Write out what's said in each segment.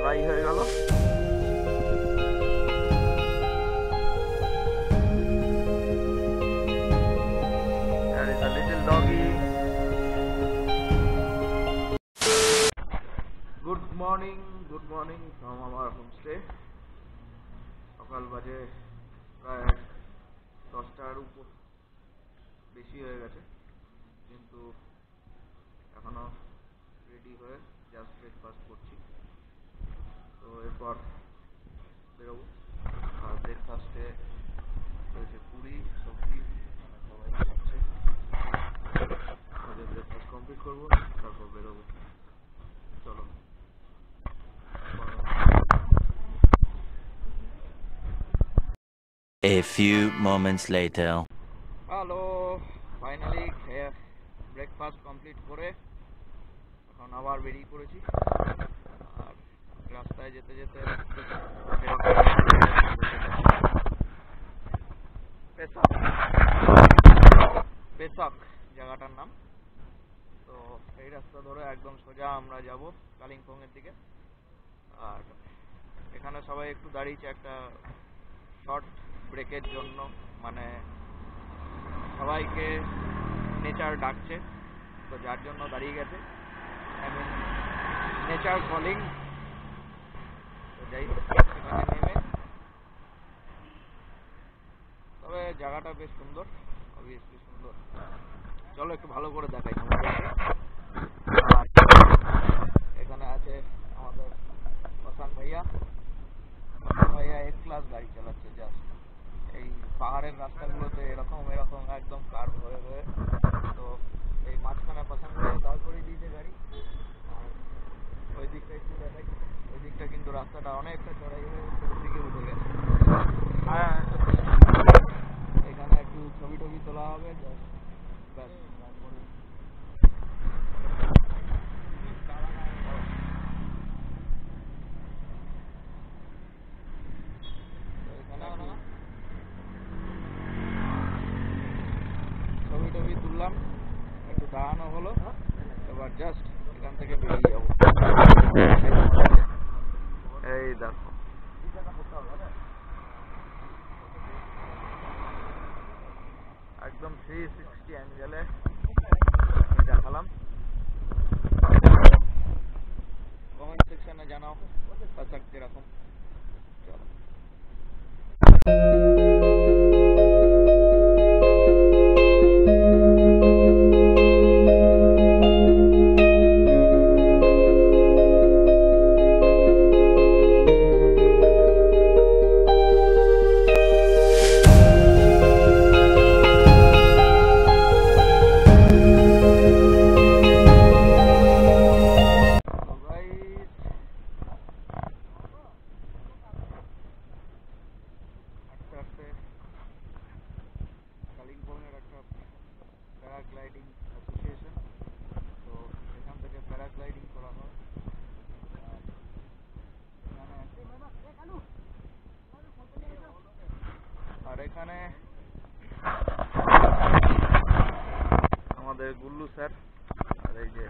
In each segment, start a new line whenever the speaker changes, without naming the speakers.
Fry হয়ে গেল। There is a little doggy. Good morning from our homestay. সকাল বাজে প্রায় 10টার উপর বেশি হয়ে গেছে, কিন্তু এখনো রেডি হয়ে জাস্ট ব্রেকফাস্ট করছি। তো এরপর বেরোবো। আর ব্রেকফাস্টে রয়েছে পুরি সবজি, মানে সবাই খাচ্ছে। আগে ব্রেকফাস্ট কমপ্লিট করবো, তারপর বেরোবো। চলো।
A few moments later.
Hello, finally breakfast complete করে এখন আবার বেরিয়ে পড়েছি। আর রাস্তায় যেতে যেতে পেশাক জায়গাটার নাম। তো এই রাস্তা ধরে একদম সোজা আমরা যাব কালিম্পং এর দিকে। আর এখানে সবাই একটু দাঁড়িয়েছে একটা শর্ট ব্রেকের জন্য, মানে সবাইকে নেচার ডাকছে, তো যার জন্য দাঁড়িয়ে গেছে। I mean nature calling. তো যাই হোক, এখানে নেমে, তবে জায়গাটা বেশ সুন্দর, অবভিয়াসলি সুন্দর। চলো একটু ভালো করে দেখাই আমাদেরকে। আর এখানে আছে আমাদের প্রশান্ত ভাইয়া এক ক্লাস গাড়ি চালাচ্ছে। জাস্ট এই পাহাড়ের রাস্তাগুলোতে এরকম একদম কার্ভ হয়ে হয়ে, তো এই মাঝখানে প্রশান্ত ভাইয়া দাঁড় করে দিয়েছে গাড়ি। আর ওই দিকটা একটু দেখাই, ওই দিকটা কিন্তু রাস্তাটা অনেকটা চড়াই হয়ে উপরের দিকে উঠে গেছে। এখানে একটু ছবি টবি তোলা হবে, জাস্ট ব্যাস। তারপরে এখানে ছবি টবি তুললাম, একটু দাঁড়ানো হলো, এবার জাস্ট এখান থেকে বেরিয়ে যাবো। এই দেখো, একদম 360 অ্যাঙ্গেলে দেখালাম। কমেন্ট সেকশনে জানাও পেশাক কিরকম। চলো। কালিম্পংয়ের একটা প্যারাগ্লাইডিং অ্যাসোসিয়েশন, তো এখান থেকে প্যারাগ্লাইডিং করা হয়। আর এখানে আমাদের গুল্লু স্যার আর এই যে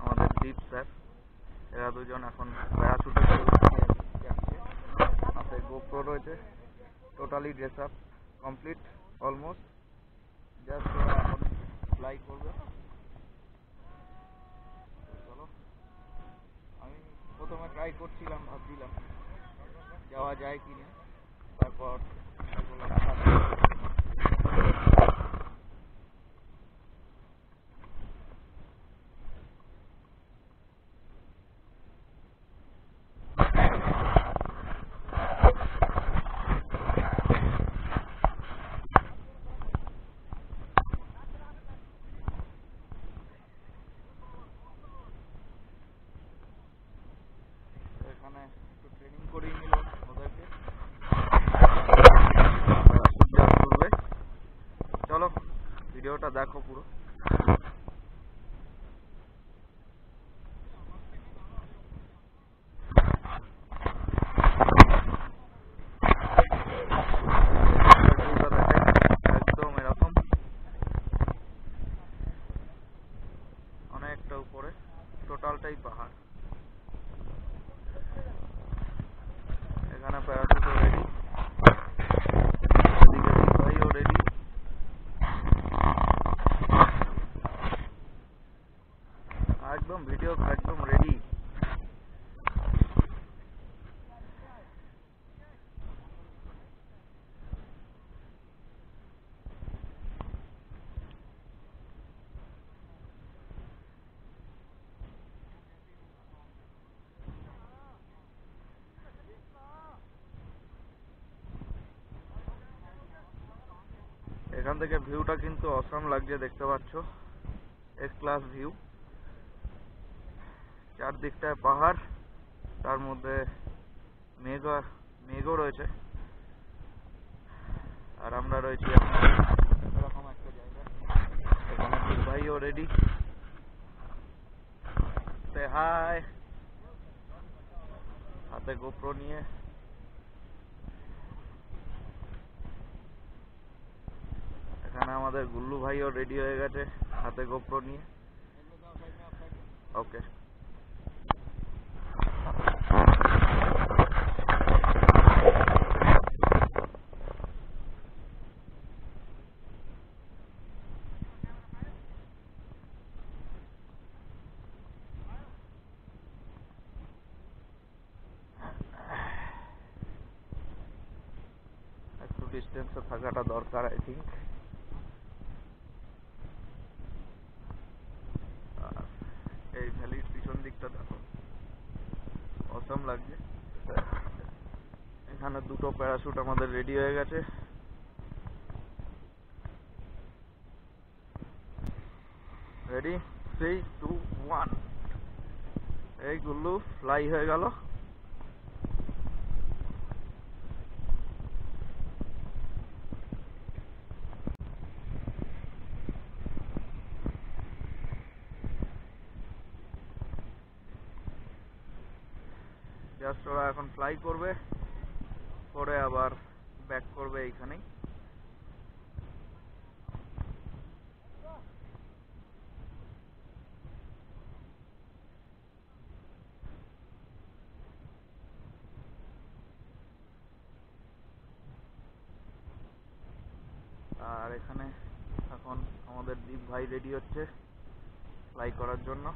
আমাদের দীপ স্যার, এরা দুজন এখন প্যারাশুটে যাচ্ছে। হাতে গোপ্রো রয়েছে, totally dress up complete almost. Just ওরা এখন ফ্লাই করবে। চলো, আমি প্রথমে ট্রাই করছিলাম, ভাবছিলাম যাওয়া যায় কি না, তারপর এখানে একটু ট্রেনিং করিয়ে নিল ওদেরকে। চলো ভিডিওটা দেখো পুরো। একদম এরকম অনেকটা উপরে, টোটালটাই পাহাড়। প্যারাশুটও রেডি, এদিকে দীপ ভাইও রেডি। একদম ভিডিও একদম রেডি। এখান থেকে ভিউটা কিন্তু অসাম লাগছে, দেখতে পাচ্ছ, এক্স ক্লাস ভিউ। চারদিকটায় পাহাড়, তার মধ্যে মেঘও রয়েছে, আর আমরা রয়েছি এরকম একটা জায়গা। এখানে দীপ ভাইও রেডি, সে হাই, হাতে গোপ্রো নিয়ে। এখানে আমাদের গুল্লু ভাইও রেডি হয়ে গেছে হাতে গোপ্রো নিয়ে। ওকে, একটু ডিস্টেন্সে থাকাটা দরকার আই থিঙ্ক। এই ভ্যালির পিছন দিকটা দেখো, অসাম লাগছে। এখানে দুটো প্যারাশুট আমাদের রেডি হয়ে গেছে। রেডি, 3, 2, 1। এই গুল্লু ফ্লাই হয়ে গেল। জাস্ট ওরা এখন ফ্লাই করবে, করে আবার ব্যাক করবে এইখানেই। আর এখানে এখন আমাদের দীপ ভাই রেডি হচ্ছে ফ্লাই করার জন্য।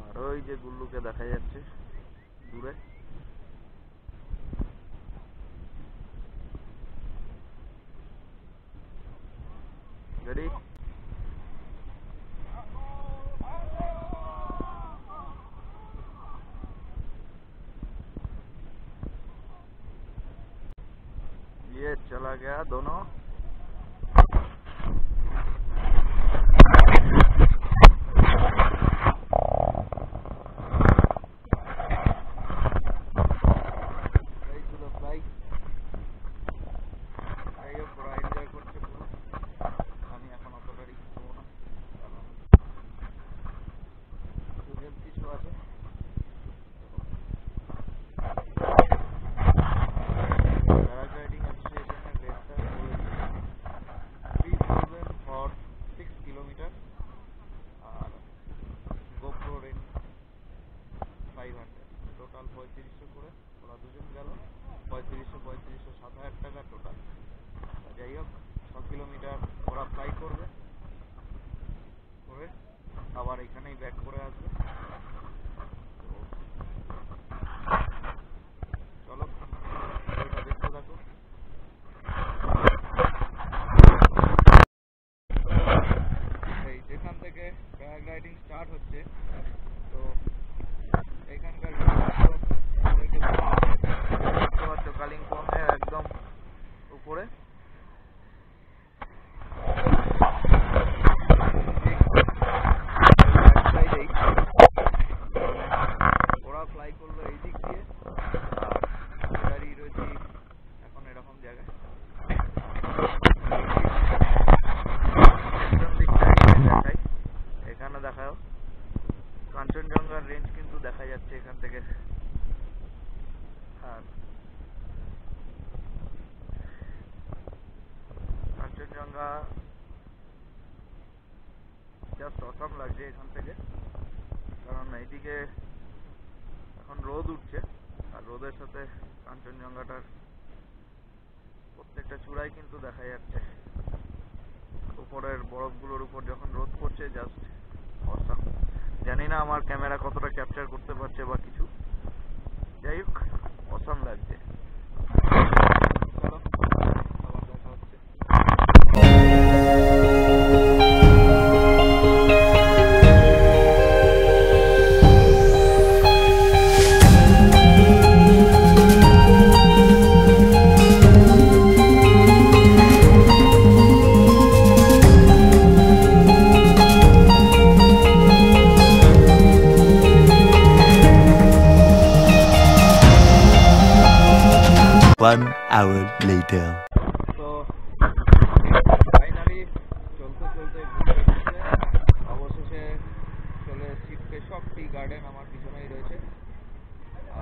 আর ওই যে গুল্লুকে দেখা যাচ্ছে দূরে। রেডি, ये चला गया दोनों। টোটাল 3500 করে, ওরা দুজন গেল 3500 7,000 টাকা টোটাল। যাই হোক, 6 কিলোমিটার ওরা ফ্লাই করবে, করে আবার এখানেই ব্যাক করে আসবে। চলো ওইটা দেখতে থাকো। এই যেখান থেকে প্যারাগ্লাইডিং স্টার্ট হচ্ছে, তো এখানকার দেখতে পাচ্ছ কালিম্পংয়ের একদম উপরে। ওরা ফ্লাই করলো এই দিক দিয়ে, আর দাঁড়িয়ে রয়েছি এখন এরকম জায়গায়। দেখাই, এখানে দেখাও কাঞ্চনজঙ্ঘার রেঞ্জ কিন্তু দেখা যাচ্ছে এখান থেকে। আর ভিউটা জাস্ট অসাম লাগছে এখান থেকে, কারণ এইদিকে এখন রোদ উঠছে আর রোদের সাথে কাঞ্চনজঙ্ঘাটার প্রত্যেকটা চূড়াই কিন্তু দেখা যাচ্ছে। উপরের বরফগুলোর উপর যখন রোদ পড়ছে জাস্ট অসাম। জানি না আমার ক্যামেরা কতটা ক্যাপচার করতে পারছে বা কিছু, যাই হোক অসাম লাগছে। চলো আবার দেখা হচ্ছে।
One hour later.
তো ফাইনালি চলতে চলতে ঘুরে এসেছে, অবশেষে চলে এসেছি পেশক টি গার্ডেন, আমার পিছনেই রয়েছে।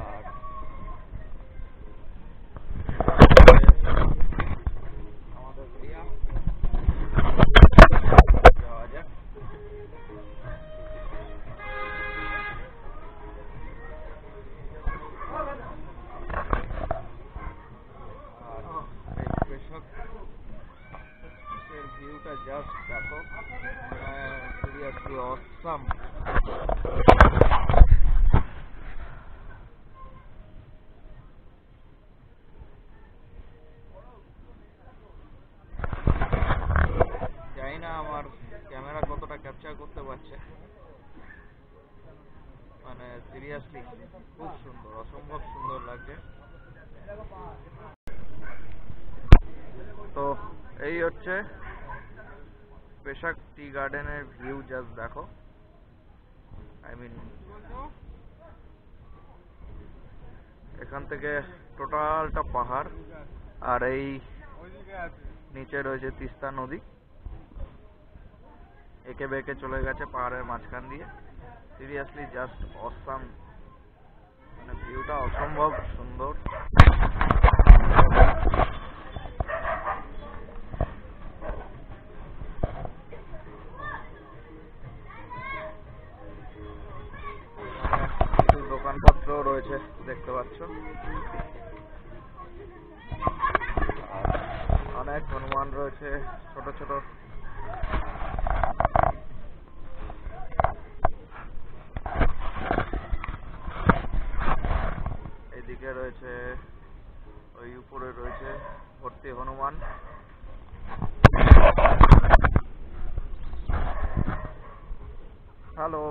আর আমাদের এরিয়া যাওয়া যাক। আর এই পেশক এর ভিউটা জাস্ট দেখো, সিরিয়াসলি অসাম। জানি না আমার ক্যামেরা কতটা ক্যাপচার করতে পারছে, মানে সিরিয়াসলি খুব সুন্দর, অসম্ভব সুন্দর লাগছে। তো এই হচ্ছে পেশক টি গার্ডেনের ভিউ, জাস্ট দেখো। আই মিন এখান থেকে টোটালটা পাহাড়, আর এই নিচে রয়েছে তিস্তা নদী, একে বেঁকে চলে গেছে পাহাড়ের মাঝখান দিয়ে। সিরিয়াসলি জাস্ট অসাম, মানে ভিউটা অসম্ভব সুন্দর। কিছু দোকানপত্র রয়েছে দেখতে পাচ্ছ, আর অনেক হনুমান রয়েছে ছোট ছোট। এদিকে রয়েছে, ওই উপরে রয়েছে ভর্তি Hanuman. Hello,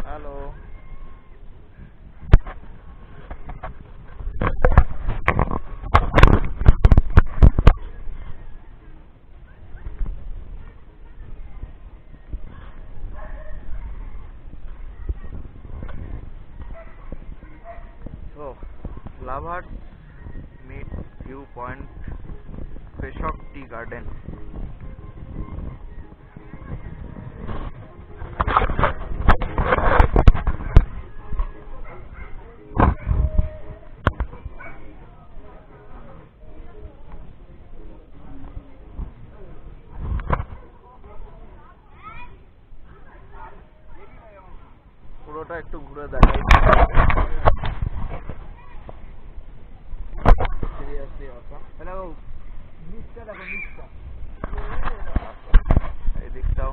hello. So, Lovers Meet View Point, পেশক টি গার্ডেন। পুরোটা একটু ঘুরে দেখাই। Seriously awesome. হ্যালো, নিচটা দেখো, নিচটা, এই দিকটাও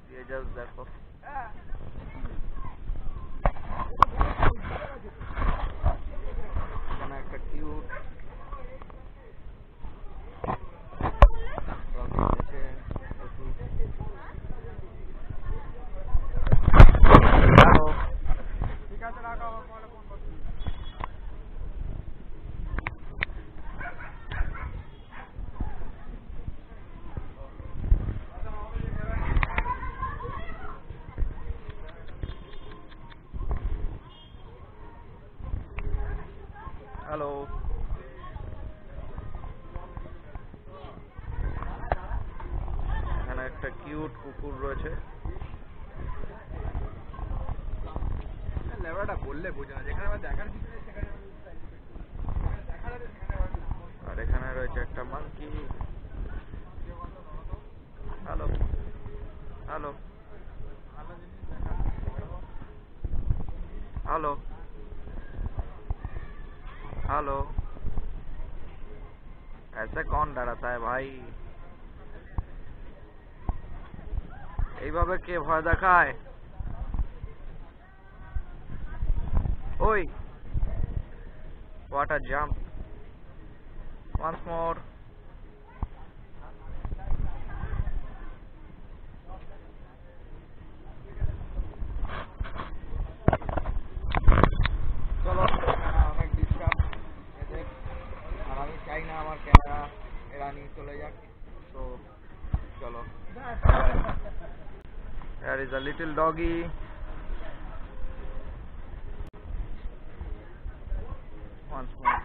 দিয়ে জাস্ট দেখো। এখানে একটা কিউট ডগি আছে। হ্যালো, ঠিক আছে রাখো, আমার পরে ফোন করছি। হ্যালো, এখানে একটা কিউট কুকুর রয়েছে। লেবারটা বললে বোঝা না, যেখানে আমার দেখার কিছু নেই সেখানে দেখার আছে সেখানে। আর এখানে রয়েছে একটা monkey. Hello hello hello hello. ऐसे कौन डराता है भाई? এইভাবে কে ভয় দেখায়? ওই what a jump once more. চলো অনেক ডিস্টার্ব এদের, আর আমি চাই না আমার ক্যামেরা এরা নিয়ে চলে যাক, তো চলো। There is a little doggy. Once more.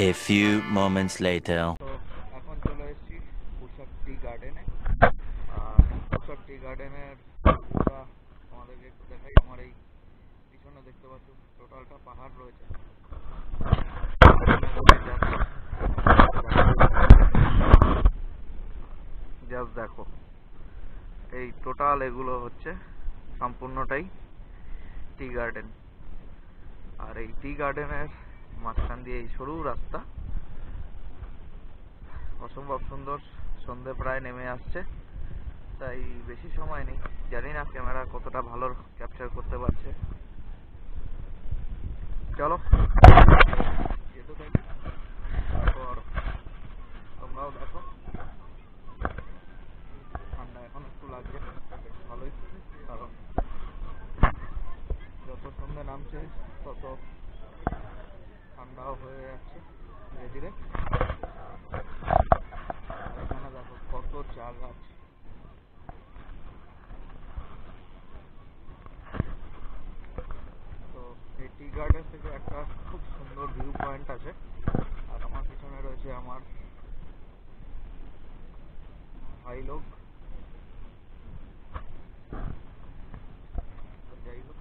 A few moments later.
তো এখন চলে এসেছি পোশাক টি গার্ডেনে। আর পোশাক টি গার্ডেনের পুরোটা আমাদেরকে একটু দেখাই। আমার এই পিছনে দেখতে পাচ্ছ টোটালটা পাহাড় রয়েছে। জাস্ট দেখো, এই টোটাল এগুলো হচ্ছে সম্পূর্ণটাই টি গার্ডেন। আর এই টি গার্ডেনের মাঝখান দিয়ে এই সরু রাস্তা, অসম্ভব সুন্দর। সন্ধে প্রায় নেমে আসছে, তাই বেশি সময় নেই। জানি না ক্যামেরা কতটা ভালো ক্যাপচার করতে পারছে। চলো যেতে থাকি, তারপর তোমরাও দেখো। ঠান্ডা এখন একটু লাগছে, বেশ ভালোই, কারণ যত সন্ধে নামছে তত ঠান্ডাও হয়ে যাচ্ছে ধীরে ধীরে। এখানে দেখো কত চা গাছ। তো এই টি গার্ডেন থেকে একটা খুব সুন্দর ভিউ পয়েন্ট আছে। আর আমার পিছনে রয়েছে আমার ভাই লোক। যাই হোক,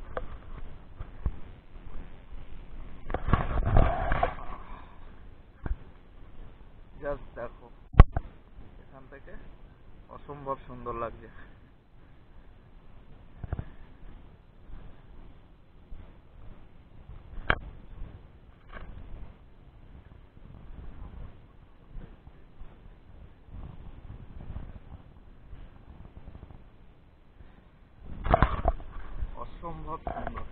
জাস্ট দেখো, এখান থেকে অসম্ভব সুন্দর লাগছে। অসম্ভব সুন্দর।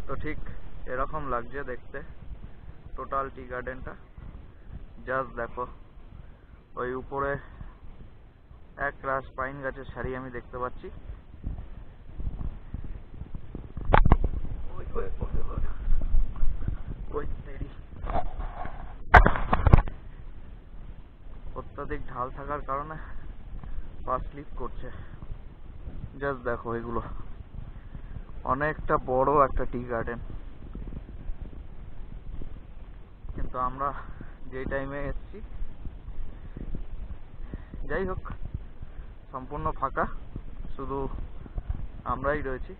তো ঠিক এরকম লাগছে দেখতে টোটাল টি গার্ডেনটা। জাস্ট দেখো, ওই উপরে এক রাশ পাইন গাছের সারি আমি দেখতে পাচ্ছি। অত্যাধিক ঢাল থাকার কারণে পা স্লিপ করছে। জাস্ট দেখো, এগুলো অনেকটা বড় একটা টি গার্ডেন, কিন্তু আমরা যেই টাইমে এসেছি, যাই হোক, সম্পূর্ণ ফাঁকা, শুধু আমরাই রয়েছি।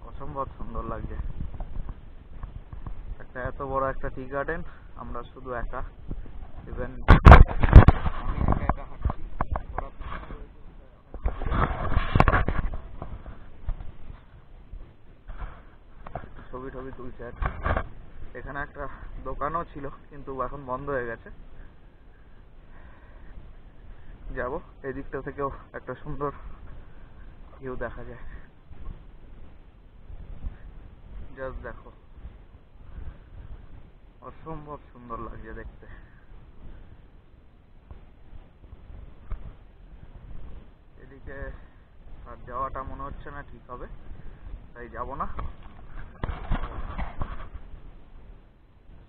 অসম্ভব সুন্দর লাগছে। একটা এত বড় একটা টি গার্ডেন, আমরা শুধু একা, ইভেন আমি একা একা হাঁটছি। ওরা পিছনে রয়েছে, ছবি টবি তুলছে আর কি। এখানে একটা দোকানও ছিল, কিন্তু এখন বন্ধ হয়ে গেছে। যাব, এদিকটা থেকেও একটা সুন্দর ভিউ দেখা যায়। জাস্ট দেখো, অসম্ভব সুন্দর লাগছে দেখতে। এদিকে আর যাওয়াটা মনে হচ্ছে না ঠিক হবে, তাই যাব না,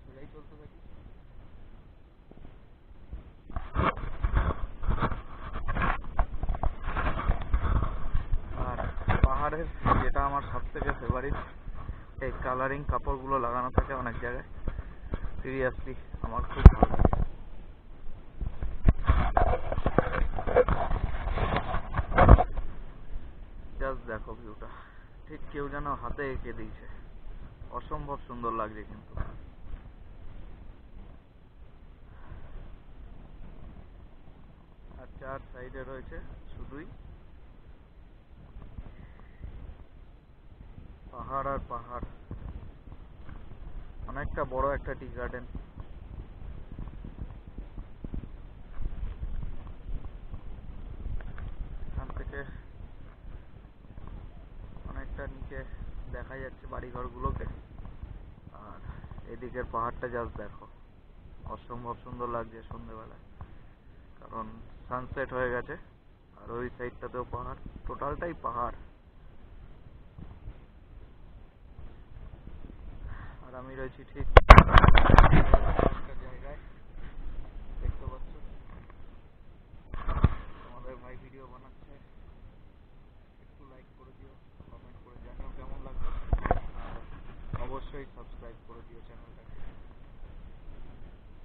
সোজাই চলতে থাকি। আর পাহাড়ের যেটা আমার সব থেকে ফেভারিট, এই কালারিং কাপড়গুলো লাগানো থাকে অনেক জায়গায়, সিরিয়াসলি আমার খুব ভালো লাগে। জাস্ট দেখো ভিউটা, ঠিক কেউ যেন হাতে এঁকে দিয়েছে, অসম্ভব সুন্দর লাগছে কিন্তু। আর চার সাইডে রয়েছে শুধুই পাহাড় আর পাহাড়, অনেকটা বড় একটা টি গার্ডেন। এখান থেকে অনেকটা নিচে দেখা যাচ্ছে বাড়িঘরগুলোকে। আর এদিকের পাহাড়টা জাস্ট দেখো, অসম্ভব সুন্দর লাগছে সন্ধ্যেবেলায়, কারণ সানসেট হয়ে গেছে। আর ওই সাইডটাতেও পাহাড়, টোটালটাই পাহাড়। আর আমি রয়েছি ঠিক একটা জায়গায়, দেখতে পাচ্ছ তোমাদের ভাই ভিডিও বানাচ্ছে। একটু লাইক করে দিও, কমেন্ট করে জানিও কেমন লাগবে, আর অবশ্যই সাবস্ক্রাইব করে দিও চ্যানেলটাকে।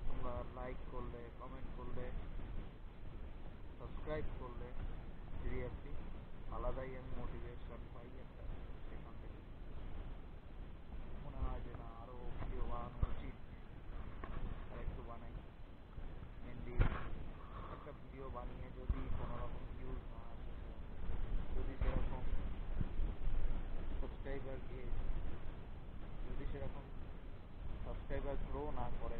তোমরা লাইক করলে, কমেন্ট করলে, সাবস্ক্রাইব করলে সিরিয়াসলি আলাদাই আমি মোটিভেশন পাই একটা, সেখান থেকে মনে হয় যে না আরও ভিডিও বানানো উচিত, আর একটু বানাই। মেনলি একটা ভিডিও বানিয়ে যদি কোনো রকম ভিউজ না আসে, যদি সেরকম সাবস্ক্রাইবার যদি সেরকম সাবস্ক্রাইবার গ্রো না করে,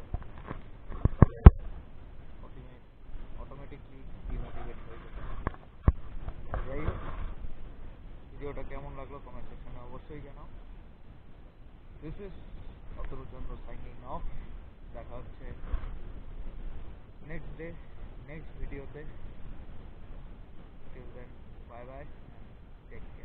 অটোমেটিকলি ডিমোটিভেট হয়ে যেতে হবে। যাই হোক, ভিডিওটা কেমন লাগলো কমেন্ট সেকশনে অবশ্যই জানাও। দিস ইজ অতরুচন্দ্র সাইনিং অফ। দেখা হচ্ছে নেক্সট ডে, নেক্সট ভিডিওতে। Till then, bye bye, take care.